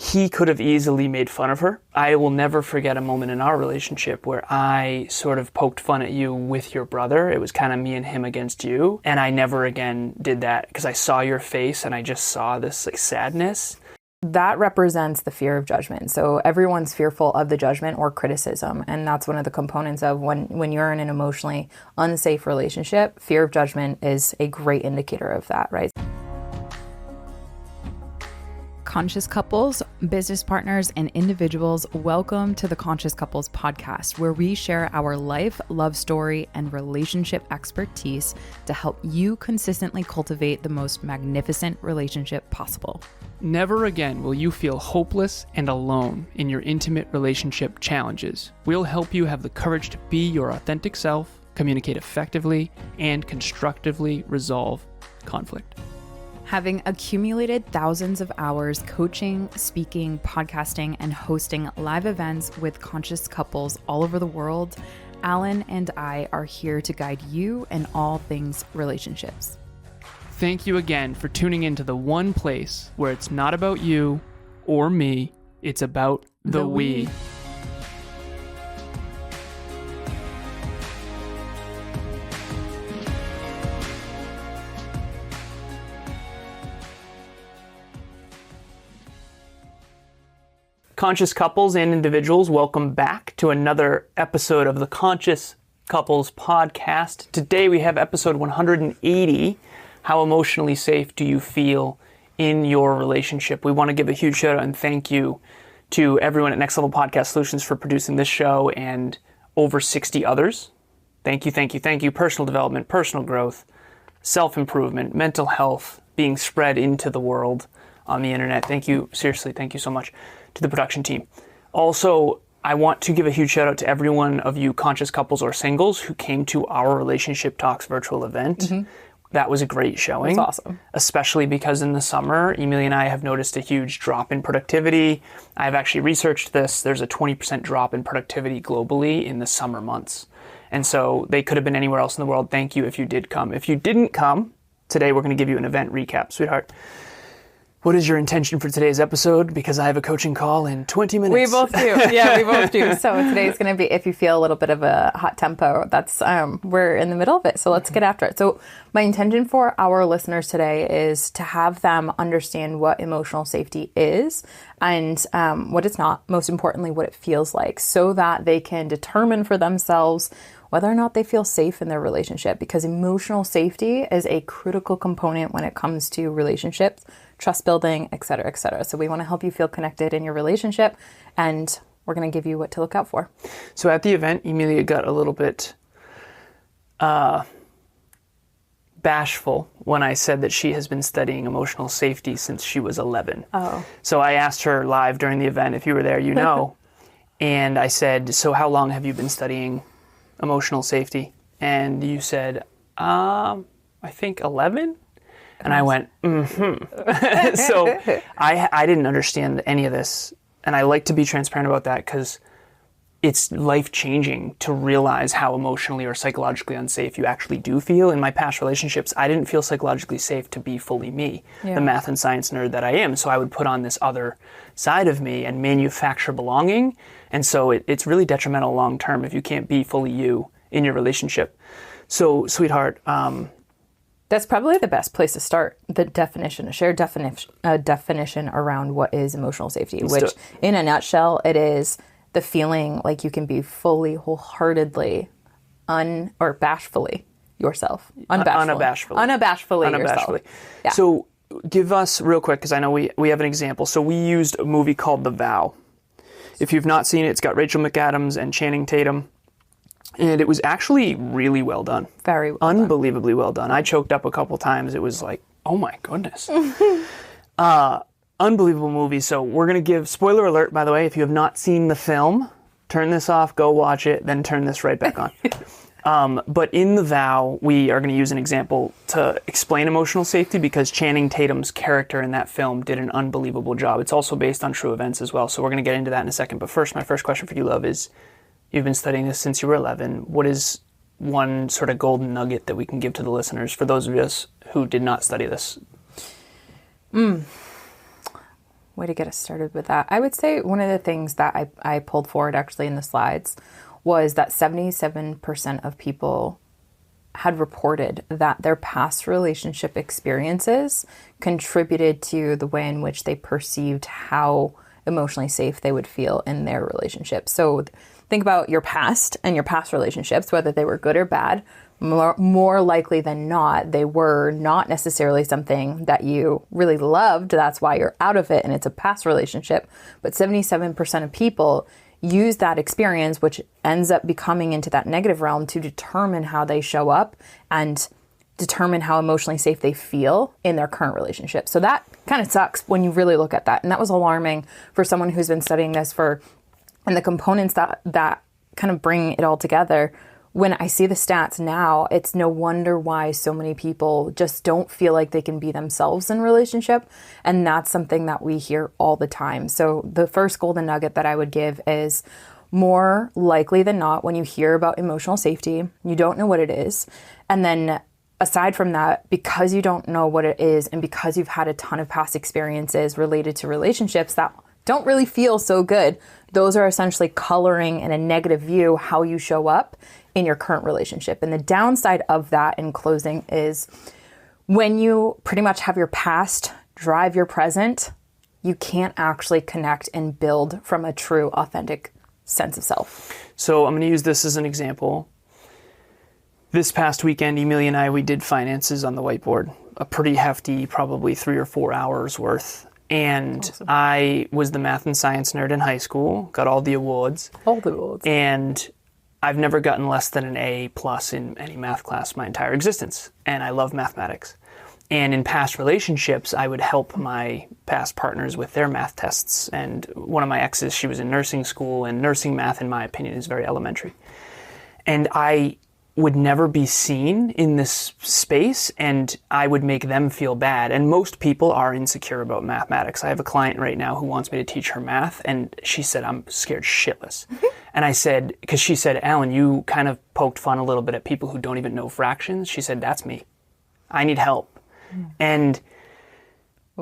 he could have easily made fun of her. I will never forget a moment in our relationship where I sort of poked fun at you with your brother. It was kind of me and him against you. And I never again did that because I saw your face and I just saw this like sadness. That represents the fear of judgment. So everyone's fearful of the judgment or criticism. And that's one of the components of when you're in an emotionally unsafe relationship, fear of judgment is a great indicator of that, right? Conscious couples, business partners, and individuals, welcome to the Conscious Couples podcast, where we share our life, love story, and relationship expertise to help you consistently cultivate the most magnificent relationship possible. Never again will you feel hopeless and alone in your intimate relationship challenges. We'll help you have the courage to be your authentic self, communicate effectively, and constructively resolve conflict. Having accumulated thousands of hours coaching, speaking, podcasting, and hosting live events with conscious couples all over the world, Alan and I are here to guide you in all things relationships. Thank you again for tuning into the one place where it's not about you or me, it's about the we. Conscious couples and individuals, welcome back to another episode of the Conscious Couples podcast. Today we have episode 180, How Emotionally Safe Do You Feel in Your Relationship? We want to give a huge shout out and thank you to everyone at Next Level Podcast Solutions for producing this show and over 60 others. Thank you, thank you, thank you. Personal development, personal growth, self-improvement, mental health being spread into the world on the internet. Thank you, seriously, thank you so much to the production team. Also, I want to give a huge shout out to every one of you conscious couples or singles who came to our Relationship Talks virtual event. Mm-hmm. That was a great showing. That's awesome. Especially because in the summer, Emilia and I have noticed a huge drop in productivity. I've actually researched this. There's a 20% drop in productivity globally in the summer months. And so they could have been anywhere else in the world. Thank you if you did come. If you didn't come, today we're going to give you an event recap. Sweetheart, what is your intention for today's episode? Because I have a coaching call in 20 minutes. We both do. Yeah, we both do. So today's going to be, if you feel a little bit of a hot tempo, that's, we're in the middle of it. So let's get after it. So my intention for our listeners today is to have them understand what emotional safety is and what it's not, most importantly, what it feels like, so that they can determine for themselves whether or not they feel safe in their relationship, because emotional safety is a critical component when it comes to relationships, trust building, et cetera, et cetera. So we want to help you feel connected in your relationship, and we're going to give you what to look out for. So at the event, Emilia got a little bit bashful when I said that she has been studying emotional safety since she was 11. Oh. So I asked her live during the event, if you were there, you know, and I said, so how long have you been studying emotional safety? And you said, I think 11? And I went, mm-hmm. So I didn't understand any of this. And I like to be transparent about that because it's life-changing to realize how emotionally or psychologically unsafe you actually do feel. In my past relationships, I didn't feel psychologically safe to be fully me, the math and science nerd that I am. So I would put on this other side of me and manufacture belonging. And so it's really detrimental long-term if you can't be fully you in your relationship. So, sweetheart, that's probably the best place to start. The definition, a shared definition around what is emotional safety, which in a nutshell, it is the feeling like you can be fully, wholeheartedly, bashfully yourself. Unabashfully yourself. Yeah. So give us real quick, because I know we have an example. So we used a movie called The Vow. If you've not seen it, it's got Rachel McAdams and Channing Tatum. And it was actually really well done. Very well Unbelievably well done. I choked up a couple times. It was like, oh my goodness. Unbelievable movie. So we're going to give, spoiler alert, by the way, if you have not seen the film, turn this off, go watch it, then turn this right back on. But in The Vow, we are going to use an example to explain emotional safety because Channing Tatum's character in that film did an unbelievable job. It's also based on true events as well. So we're going to get into that in a second. But first, my first question for you, love, is you've been studying this since you were 11. What is one sort of golden nugget that we can give to the listeners for those of us who did not study this? way to get us started with that. I would say one of the things that I pulled forward actually in the slides was that 77% of people had reported that their past relationship experiences contributed to the way in which they perceived how emotionally safe they would feel in their relationship. So think about your past and your past relationships, whether they were good or bad. More likely than not, they were not necessarily something that you really loved. That's why you're out of it and it's a past relationship. But 77% of people use that experience, which ends up becoming into that negative realm, to determine how they show up and determine how emotionally safe they feel in their current relationship. So that kind of sucks when you really look at that. And that was alarming for someone who's been studying this and the components that kind of bring it all together. When I see the stats now, it's no wonder why so many people just don't feel like they can be themselves in relationship. And that's something that we hear all the time. So the first golden nugget that I would give is, more likely than not, when you hear about emotional safety, you don't know what it is. And then aside from that, because you don't know what it is and because you've had a ton of past experiences related to relationships that don't really feel so good, those are essentially coloring in a negative view how you show up in your current relationship. And the downside of that, in closing, is when you pretty much have your past drive your present, you can't actually connect and build from a true, authentic sense of self. So I'm going to use this as an example. This past weekend, Emilia and I, we did finances on the whiteboard, a pretty hefty, probably 3 or 4 hours worth. And awesome. I was the math and science nerd in high school, got all the awards. All the awards. And I've never gotten less than an A+ in any math class my entire existence. And I love mathematics. And in past relationships, I would help my past partners with their math tests. And one of my exes, she was in nursing school, and nursing math, in my opinion, is very elementary. And I would never be seen in this space, and I would make them feel bad. And most people are insecure about mathematics. I have a client right now who wants me to teach her math, and she said, I'm scared shitless. And I said, because she said, Alan, you kind of poked fun a little bit at people who don't even know fractions. She said, that's me. I need help. And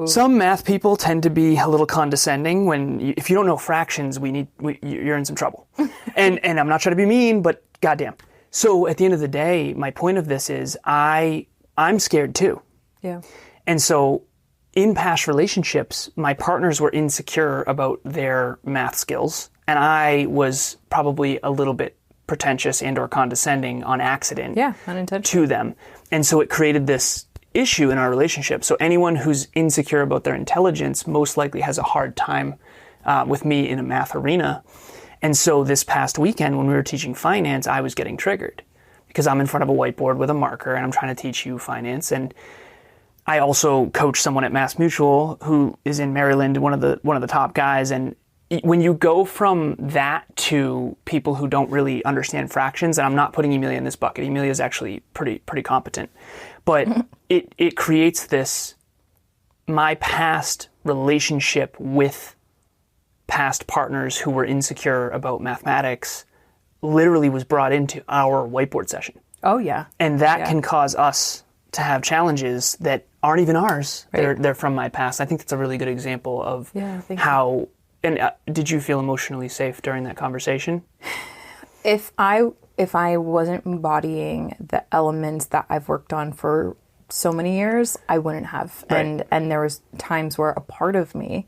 some math people tend to be a little condescending if you don't know fractions, you're in some trouble. and I'm not trying to be mean, but goddamn. So at the end of the day, my point of this is I'm scared too. Yeah. And so in past relationships, my partners were insecure about their math skills, and I was probably a little bit pretentious and or condescending on accident. Yeah, unintentional. To them. And so it created this issue in our relationship. So anyone who's insecure about their intelligence most likely has a hard time with me in a math arena. And so this past weekend when we were teaching finance, I was getting triggered because I'm in front of a whiteboard with a marker and I'm trying to teach you finance. And I also coach someone at Mass Mutual who is in Maryland, one of the top guys. And when you go from that to people who don't really understand fractions, and I'm not putting Emilia in this bucket. Emilia is actually pretty competent. But it creates this, my past relationship with past partners who were insecure about mathematics literally was brought into our whiteboard session. Oh, yeah. And that can cause us to have challenges that aren't even ours. Right. They're from my past. I think that's a really good example of how... And did you feel emotionally safe during that conversation? If I wasn't embodying the elements that I've worked on for so many years, I wouldn't have. Right. And there was times where a part of me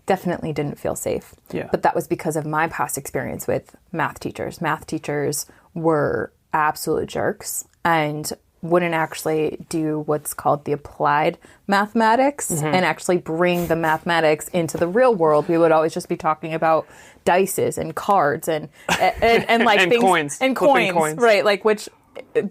definitely didn't feel safe. Yeah. But that was because of my past experience with math teachers. Math teachers were absolute jerks and wouldn't actually do what's called the applied mathematics and actually bring the mathematics into the real world. We would always just be talking about dices and cards and like and things and coins, right? Like, which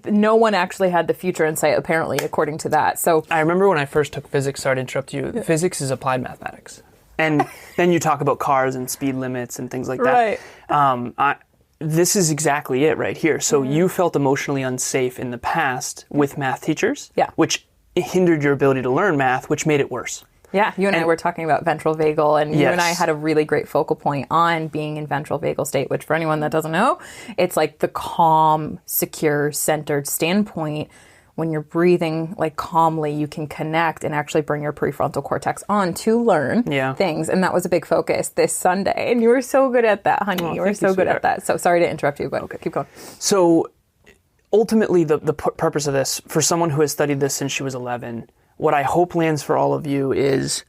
no one actually had the future insight, apparently, according to that. So I remember when I first took physics. Sorry to interrupt you. Physics is applied mathematics, and then you talk about cars and speed limits and things like that. Right. This is exactly it right here. So you felt emotionally unsafe in the past with math teachers, which hindered your ability to learn math, which made it worse. Yeah, you and I were talking about ventral vagal, and you and I had a really great focal point on being in ventral vagal state, which for anyone that doesn't know, it's like the calm, secure, centered standpoint when you're breathing like calmly, you can connect and actually bring your prefrontal cortex on to learn things. And that was a big focus this Sunday. And you were so good at that, honey. Oh, you were so good at that. So sorry to interrupt you, but keep going. So ultimately, the purpose of this, for someone who has studied this since she was 11, what I hope lands for all of you is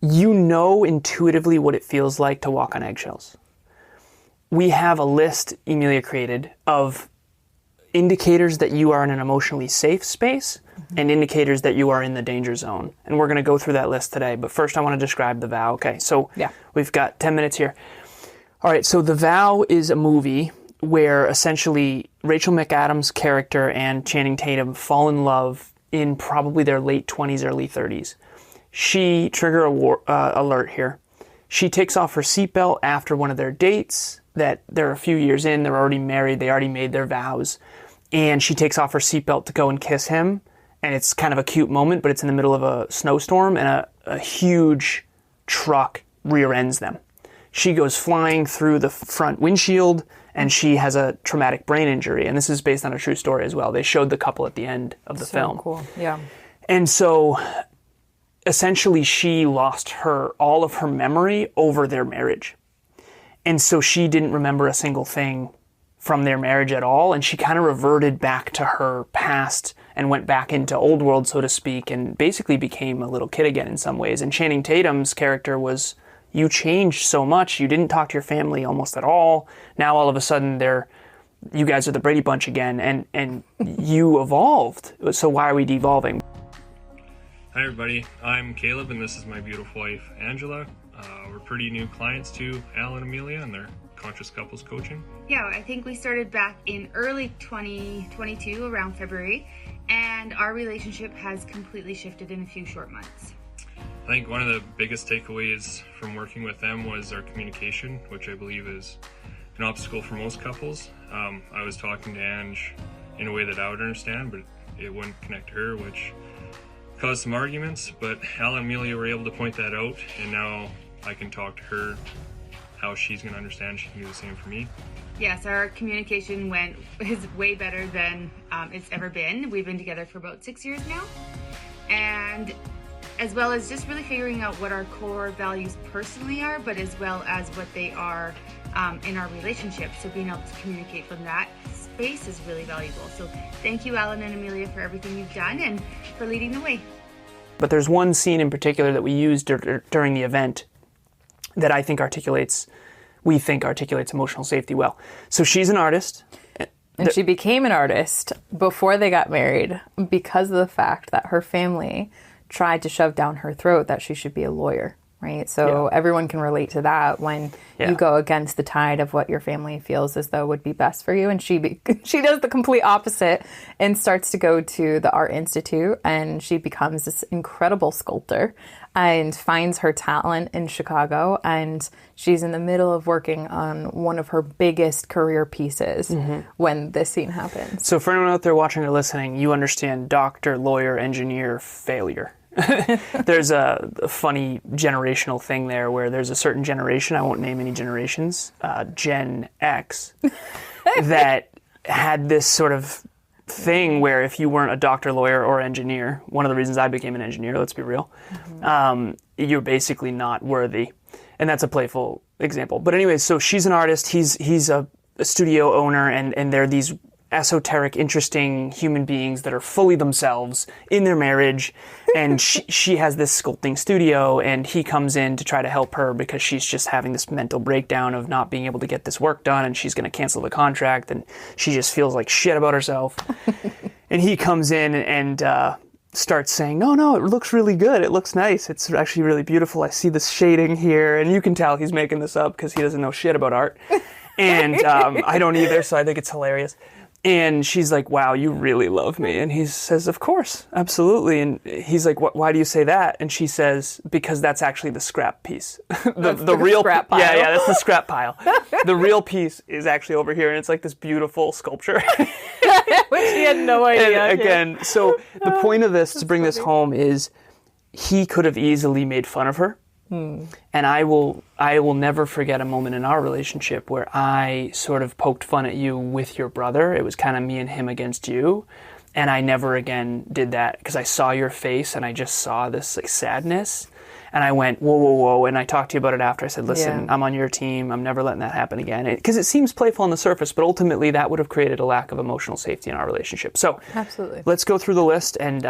you know intuitively what it feels like to walk on eggshells. We have a list Emilia created of indicators that you are in an emotionally safe space and indicators that you are in the danger zone. And we're going to go through that list today. But first, I want to describe The Vow. Okay, so we've got 10 minutes here. All right, so The Vow is a movie where essentially Rachel McAdams' character and Channing Tatum fall in love in probably their late 20s, early 30s. Trigger alert here. She takes off her seatbelt after one of their dates, that they're a few years in, they're already married, they already made their vows, and she takes off her seatbelt to go and kiss him, and it's kind of a cute moment, but it's in the middle of a snowstorm, and a huge truck rear ends them. She goes flying through the front windshield, and she has a traumatic brain injury, and this is based on a true story as well. They showed the couple at the end of the film. Cool, yeah. And so essentially she lost all of her memory over their marriage. And so she didn't remember a single thing from their marriage at all. And she kind of reverted back to her past and went back into old world, so to speak, and basically became a little kid again in some ways. And Channing Tatum's character was, you changed so much. You didn't talk to your family almost at all. Now all of a sudden you guys are the Brady Bunch again, and you evolved. So why are we devolving? Hi everybody, I'm Caleb and this is my beautiful wife Angela. We're pretty new clients to Al and Emilia and their conscious couples coaching. Yeah, I think we started back in early 2022, around February, and our relationship has completely shifted in a few short months. I think one of the biggest takeaways from working with them was our communication, which I believe is an obstacle for most couples. I was talking to Ange in a way that I would understand, but it wouldn't connect to her, which caused some arguments, but Al and Emilia were able to point that out, and now I can talk to her how she's going to understand. She can do the same for me. Yes, our communication is way better than it's ever been. We've been together for about 6 years now, and as well as just really figuring out what our core values personally are, but as well as what they are in our relationship. So being able to communicate from that space is really valuable. So thank you, Alan and Emilia, for everything you've done and for leading the way. But there's one scene in particular that we used during the event that we think articulates emotional safety well. So she's an artist. And she became an artist before they got married because of the fact that her family tried to shove down her throat that she should be a lawyer, right? So everyone can relate to that when you go against the tide of what your family feels as though would be best for you. And she does the complete opposite and starts to go to the Art Institute, and she becomes this incredible sculptor and finds her talent in Chicago. And she's in the middle of working on one of her biggest career pieces when this scene happens. So for anyone out there watching or listening, you understand doctor, lawyer, engineer, failure. There's a funny generational thing there where there's a certain generation, I won't name any generations, Gen X, that had this sort of thing where if you weren't a doctor, lawyer, or engineer, one of the reasons I became an engineer, let's be real, you're basically not worthy. And that's a playful example. But anyways, so she's an artist, he's a studio owner, and they're these esoteric, interesting human beings that are fully themselves in their marriage, and she has this sculpting studio, and he comes in to try to help her because she's just having this mental breakdown of not being able to get this work done, and she's going to cancel the contract, and she just feels like shit about herself. And he comes in and starts saying, no, it looks really good, it looks nice, it's actually really beautiful, I see this shading here, and you can tell he's making this up because he doesn't know shit about art. And I don't either, so I think it's hilarious. And she's like, wow, you really love me. And he says, of course, absolutely. And he's like, why do you say that? And she says, because that's actually the scrap piece. the real scrap pile. Yeah, that's the scrap pile. The real piece is actually over here, and it's like this beautiful sculpture. Which he had no idea. And again, so the point of this, to bring this home, is he could have easily made fun of her. And I will never forget a moment in our relationship where I sort of poked fun at you with your brother. It was kind of me and him against you. And I never again did that because I saw your face and I just saw this like sadness. And I went, whoa, whoa, whoa. And I talked to you about it after. I said, listen, Yeah. I'm on your team. I'm never letting that happen again. Because it seems playful on the surface, but ultimately that would have created a lack of emotional safety in our relationship. So Absolutely. let's go through the list and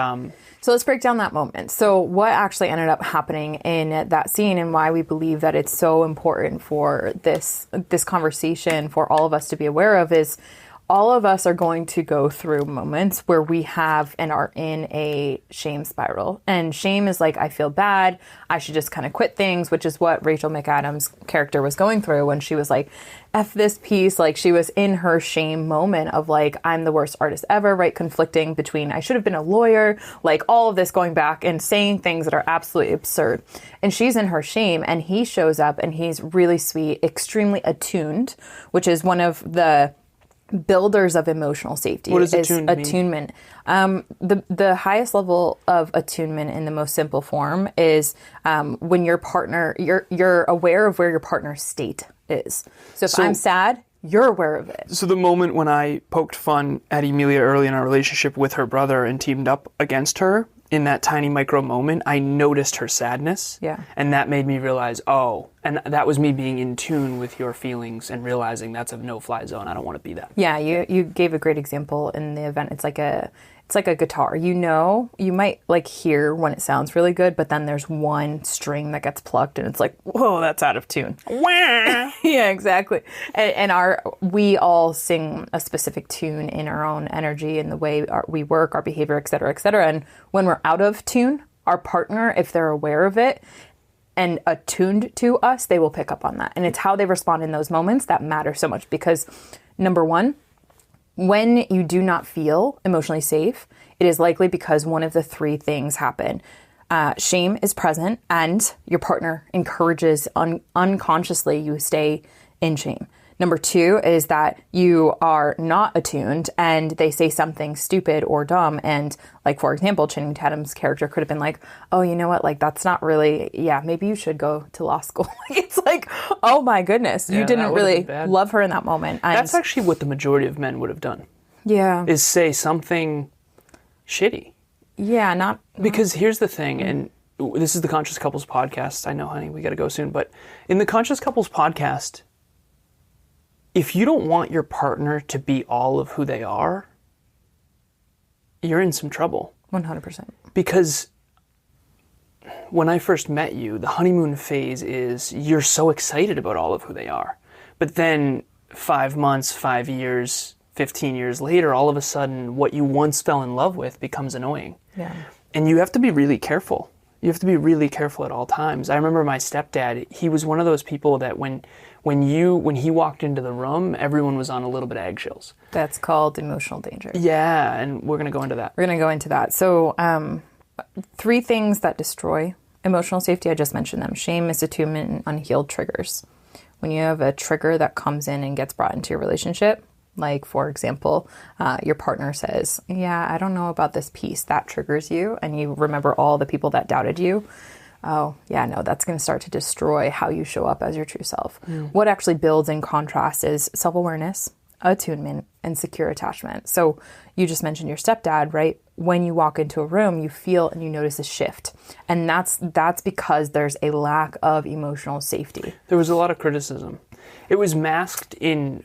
So let's break down that moment. So what actually ended up happening in that scene and why we believe that it's so important for this conversation for all of us to be aware of is all of us are going to go through moments where we have and are in a shame spiral. And shame is like, I feel bad. I should just kind of quit things, which is what Rachel McAdams' character was going through when she was like, F this piece. Like she was in her shame moment of like, I'm the worst artist ever, right? Conflicting between I should have been a lawyer, like all of this going back and saying things that are absolutely absurd. And she's in her shame and he shows up and he's really sweet, extremely attuned, which is one of the builders of emotional safety. What does attuned mean? Attunement. The highest level of attunement in the most simple form is when your partner, you're aware of where your partner's state is. So if I'm sad, you're aware of it. So the moment when I poked fun at Emilia early in our relationship with her brother and teamed up against her, in that tiny micro moment, I noticed her sadness. Yeah. And that made me realize, and that was me being in tune with your feelings and realizing that's a no-fly zone. I don't want to be that. Yeah, you gave a great example in the event. It's like a guitar. You know, you might like hear when it sounds really good, but then there's one string that gets plucked and it's like, whoa, that's out of tune. Yeah, exactly. And we all sing a specific tune in our own energy and the way we work, our behavior, et cetera, et cetera. And when we're out of tune, our partner, if they're aware of it and attuned to us, they will pick up on that. And it's how they respond in those moments that matter so much because number one, when you do not feel emotionally safe, it is likely because one of the three things happen. Shame is present and your partner encourages unconsciously you stay in shame. Number two is that you are not attuned and they say something stupid or dumb. And like, for example, Channing Tatum's character could have been like, oh, you know what? Like, that's not really, maybe you should go to law school. It's like, oh my goodness, you didn't really love her in that moment. And that's actually what the majority of men would have done. Yeah. Is say something shitty. Yeah, Because here's the thing, and this is the Conscious Couples podcast. I know, honey, we got to go soon. But in the Conscious Couples podcast, if you don't want your partner to be all of who they are, you're in some trouble. 100%. Because when I first met you, the honeymoon phase is you're so excited about all of who they are. But then 5 months, 5 years, 15 years later, all of a sudden, what you once fell in love with becomes annoying. Yeah. And you have to be really careful. You have to be really careful at all times. I remember my stepdad, he was one of those people that when he walked into the room, everyone was on a little bit of eggshells. That's called emotional danger. Yeah, and we're going to go into that. We're going to go into that. So 3 things that destroy emotional safety, I just mentioned them. Shame, misattunement, and unhealed triggers. When you have a trigger that comes in and gets brought into your relationship, like, for example, your partner says, yeah, I don't know about this piece. That triggers you, and you remember all the people that doubted you. Oh, yeah, no, that's going to start to destroy how you show up as your true self. What actually builds in contrast is self-awareness, attunement, and secure attachment. So you just mentioned your stepdad, right? When you walk into a room, you feel and you notice a shift. And that's because there's a lack of emotional safety. There was a lot of criticism. It was masked and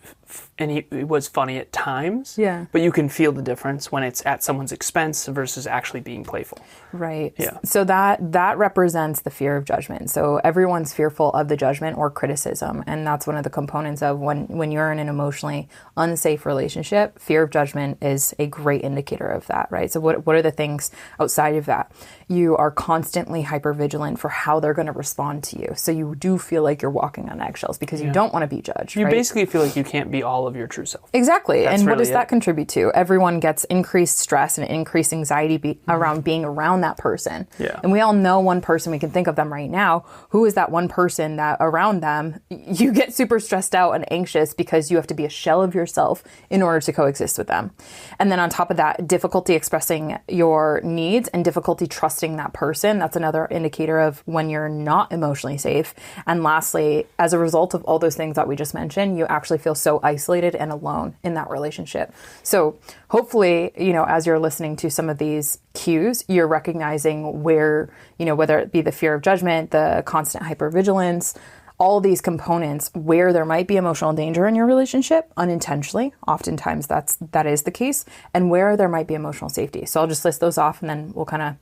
it was funny at times. Yeah. But you can feel the difference when it's at someone's expense versus actually being playful. Right. Yeah. So that represents the fear of judgment. So everyone's fearful of the judgment or criticism. And that's one of the components of when you're in an emotionally unsafe relationship, fear of judgment is a great indicator of that, right? So what are the things outside of that? You are constantly hypervigilant for how they're going to respond to you. So you do feel like you're walking on eggshells because you don't want to be judged. You right? basically feel like you can't be all of your true self. Exactly. That's and what really does that contribute to? Everyone gets increased stress and increased anxiety around being around that person. Yeah. And we all know one person, we can think of them right now. Who is that one person that around them, you get super stressed out and anxious because you have to be a shell of yourself in order to coexist with them. And then on top of that, difficulty expressing your needs and difficulty trusting that person. That's another indicator of when you're not emotionally safe. And lastly, as a result of all those those things that we just mentioned, you actually feel so isolated and alone in that relationship. So hopefully, as you're listening to some of these cues, you're recognizing where, whether it be the fear of judgment, the constant hypervigilance, all these components where there might be emotional danger in your relationship unintentionally. Oftentimes that is the case, and where there might be emotional safety. So I'll just list those off and then we'll kind of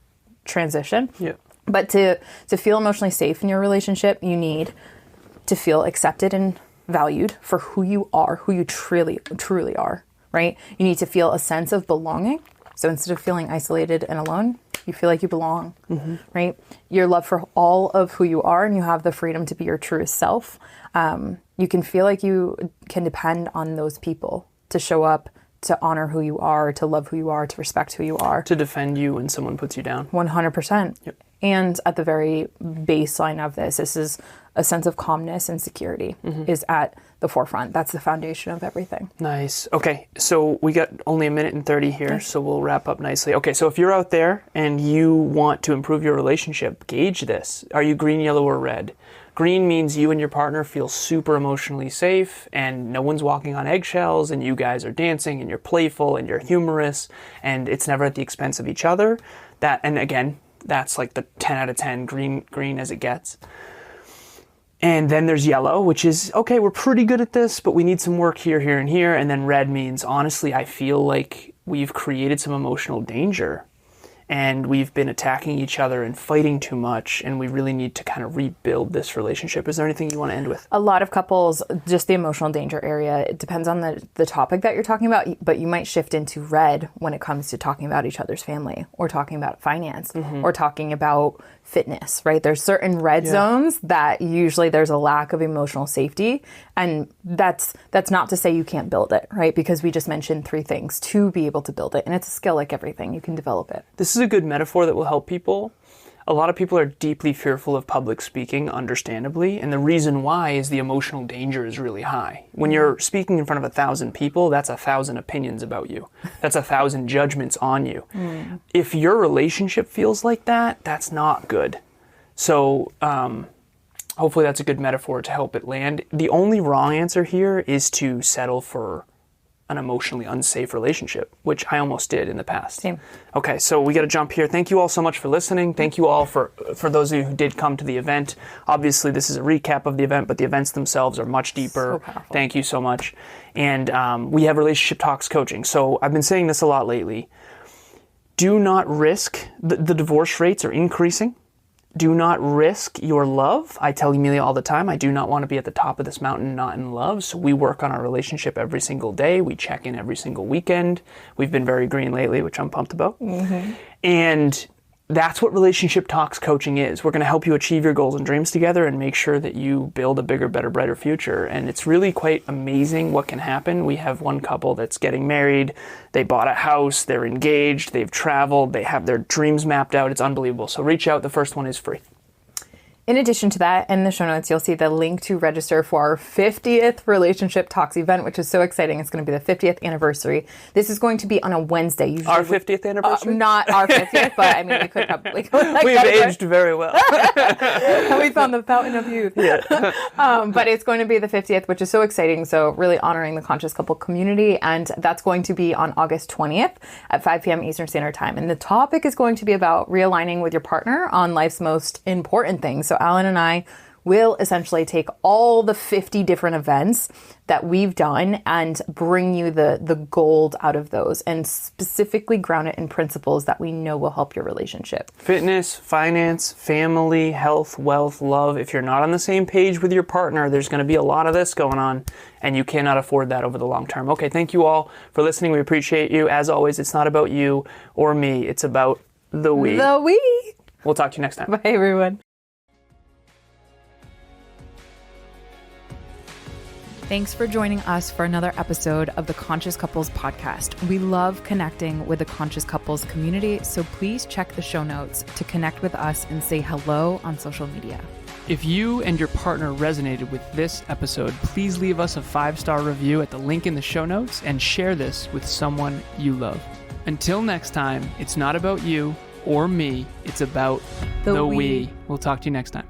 transition. Yeah. But to feel emotionally safe in your relationship, you need to feel accepted and valued for who you are, who you truly are, right? You need to feel a sense of belonging. So instead of feeling isolated and alone, you feel like you belong, right? Your love for all of who you are, and you have the freedom to be your truest self. You can feel like you can depend on those people to show up, to honor who you are, to love who you are, to respect who you are. To defend you when someone puts you down. 100%. Yep. And at the very baseline of this is a sense of calmness and security is at the forefront. That's the foundation of everything. Nice. Okay, so we got only 1:30 here, so we'll wrap up nicely. Okay, so if you're out there and you want to improve your relationship, gauge this. Are you green, yellow, or red? Green means you and your partner feel super emotionally safe and no one's walking on eggshells and you guys are dancing and you're playful and you're humorous and it's never at the expense of each other. And again, that's like the 10 out of 10 green as it gets. And then there's yellow, which is, okay, we're pretty good at this, but we need some work here, here, and here. And then red means, honestly, I feel like we've created some emotional danger and we've been attacking each other and fighting too much, and we really need to kind of rebuild this relationship. Is there anything you want to end with? A lot of couples, just the emotional danger area, it depends on the topic that you're talking about, but you might shift into red when it comes to talking about each other's family or talking about finance or talking about fitness, right? There's certain red zones that usually there's a lack of emotional safety, and that's not to say you can't build it, right? Because we just mentioned 3 things to be able to build it, and it's a skill like everything. You can develop it. This is a good metaphor that will help people. A lot of people are deeply fearful of public speaking, understandably, and the reason why is the emotional danger is really high. When you're speaking in front of 1,000 people, that's 1,000 opinions about you. That's 1,000 judgments on you. If your relationship feels like that, that's not good. So hopefully that's a good metaphor to help it land. The only wrong answer here is to settle for an emotionally unsafe relationship, which I almost did in the past. Same. Okay, so we got to jump here. Thank you all so much for listening. Thank you all for those of you who did come to the event. Obviously, this is a recap of the event, but the events themselves are much deeper. So powerful. Thank you so much. And we have Relationship Talks coaching. So I've been saying this a lot lately. Do not risk, the divorce rates are increasing. Do not risk your love. I tell Emilia all the time, I do not want to be at the top of this mountain not in love. So we work on our relationship every single day. We check in every single weekend. We've been very green lately, which I'm pumped about. And that's what Relationship Talks coaching is. We're going to help you achieve your goals and dreams together and make sure that you build a bigger, better, brighter future. And it's really quite amazing what can happen. We have one couple that's getting married. They bought a house. They're engaged. They've traveled. They have their dreams mapped out. It's unbelievable. So reach out. The first one is free. In addition to that, in the show notes, you'll see the link to register for our 50th Relationship Talks event, which is so exciting. It's going to be the 50th anniversary. This is going to be on a Wednesday. Usually Our 50th anniversary? Not our 50th, but I mean, we could probably go like We've aged very well. And we found the fountain of youth. But it's going to be the 50th, which is so exciting. So really honoring the conscious couple community. And that's going to be on August 20th at 5 p.m. Eastern Standard Time. And the topic is going to be about realigning with your partner on life's most important things. So Alan and I will essentially take all the 50 different events that we've done and bring you the gold out of those and specifically ground it in principles that we know will help your relationship. Fitness, finance, family, health, wealth, love. If you're not on the same page with your partner, there's going to be a lot of this going on and you cannot afford that over the long term. Okay, thank you all for listening. We appreciate you. As always, it's not about you or me. It's about the we. The we. We'll talk to you next time. Bye, everyone. Thanks for joining us for another episode of the Conscious Couples podcast. We love connecting with the Conscious Couples community, so please check the show notes to connect with us and say hello on social media. If you and your partner resonated with this episode, please leave us a 5-star review at the link in the show notes and share this with someone you love. Until next time, it's not about you or me, it's about the we. We'll talk to you next time.